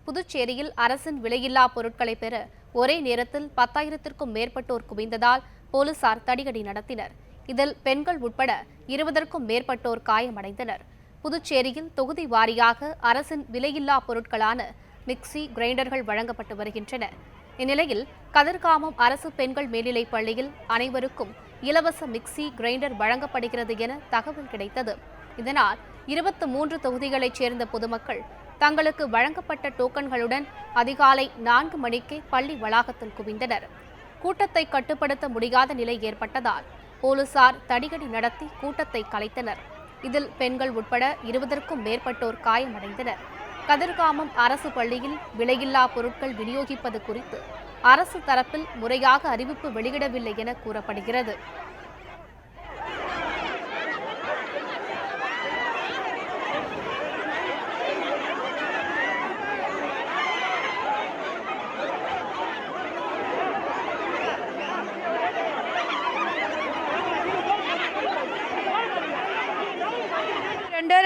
புதுச்சேரியில் அரசின் விலையில்லா பொருட்களை பெற ஒரே நேரத்தில் 10,000க்கும் மேற்பட்டோர் குவிந்ததால் போலீசார் தடியடி நடத்தினர். இதில் பெண்கள் உட்பட 20க்கும் மேற்பட்டோர் காயமடைந்தனர். புதுச்சேரியில் தொகுதி வாரியாக அரசின் விலையில்லா பொருட்களான மிக்சி, கிரைண்டர்கள் வழங்கப்பட்டு வருகின்றன. இந்நிலையில் கதிர்காமம் அரசு பெண்கள் மேல்நிலைப் பள்ளியில் அனைவருக்கும் இலவச மிக்சி, கிரைண்டர் வழங்கப்படுகிறது என தகவல் கிடைத்தது. இதனால் 23 தொகுதிகளைச் சேர்ந்த பொதுமக்கள் தங்களுக்கு வழங்கப்பட்ட டோக்கன்களுடன் அதிகாலை 4 மணிக்கே பள்ளி வளாகத்தில் குவிந்தனர். கூட்டத்தை கட்டுப்படுத்த முடியாத நிலை ஏற்பட்டதால் போலீசார் தடியடி நடத்தி கூட்டத்தை கலைத்தனர். இதில் பெண்கள் உட்பட 20க்கும் மேற்பட்டோர் காயமடைந்தனர். கதிர்காமம் அரசு பள்ளியில் விலையில்லா பொருட்கள் விநியோகிப்பது குறித்து அரசு தரப்பில் முறையாக அறிவிப்பு வெளியிடவில்லை என கூறப்படுகிறது.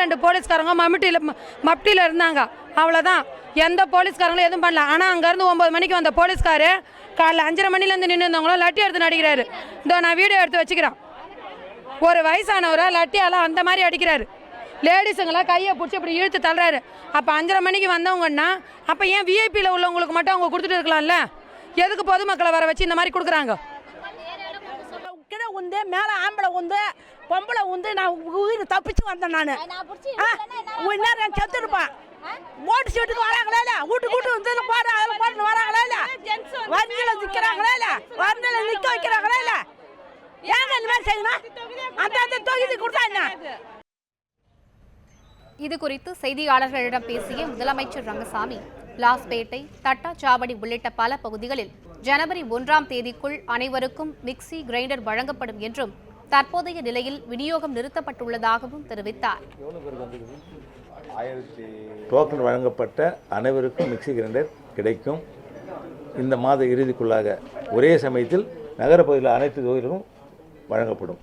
ரெண்டு போலீஸ்காரங்க மப்டியில் இருந்தாங்க. அவ்வளோதான். எந்த போலீஸ்காரங்களும் எதுவும் பண்ணல. ஆனால் அங்கேருந்து 9 மணிக்கு வந்த போலீஸ்காரு காலைல 5:30 மணிலேருந்து நின்று இருந்தவங்களோ லட்டி எடுத்து நடிக்கிறாரு. இதோ நான் வீடியோ எடுத்து வச்சுக்கிறேன். ஒரு வயசானவரை லட்டியால் அந்த மாதிரி அடிக்கிறாரு. லேடிஸுங்களாம் கையை பிடிச்சி இப்படி இழுத்து தள்ளுறாரு. அப்போ 5:30 மணிக்கு வந்தவங்கன்னா அப்போ ஏன் விஐபியில் உள்ளவங்களுக்கு மட்டும் அவங்க கொடுத்துட்டு இருக்கலாம்ல? எதுக்கு பொதுமக்களை வர வச்சு இந்த மாதிரி கொடுக்குறாங்க? கிட்ட உந்து மேலே ஆம்பளை உந்து பொம்பளை உந்து நான் உயிர் தப்பிச்சு வந்தேன். நான் செத்துருப்பேன். ஓட்டு சீட்டுக்கு வராங்களே இல்ல, வீட்டு வந்து போட்டு வராங்களே இல்ல, வண்டியில நிக்கிறாங்களே இல்ல, வண்டியில நிக்க வைக்கிறாங்களே இல்ல, ஏங்க இந்த மாதிரி செய்யணும்? அந்த தொகுதி கொடுத்தா என்ன? இது குறித்து செய்தியாளர்களிடம் பேசிய முதலமைச்சர் ரங்கசாமி, லாஸ்பேட்டை, தட்டாச்சாவடி உள்ளிட்ட பல பகுதிகளில் ஜனவரி 1ஆம் தேதிக்குள் அனைவருக்கும் மிக்சி, கிரைண்டர் வழங்கப்படும் என்றும் தற்போதைய நிலையில் விநியோகம் நிறுத்தப்பட்டுள்ளதாகவும் தெரிவித்தார். டோக்கன் வழங்கப்பட்ட அனைவருக்கும் மிக்சி, கிரைண்டர் கிடைக்கும். இந்த மாத இறுதிக்குள்ளாக ஒரே சமயத்தில் நகரப்பகுதியில் அனைத்து தொகுதிகளும் வழங்கப்படும்.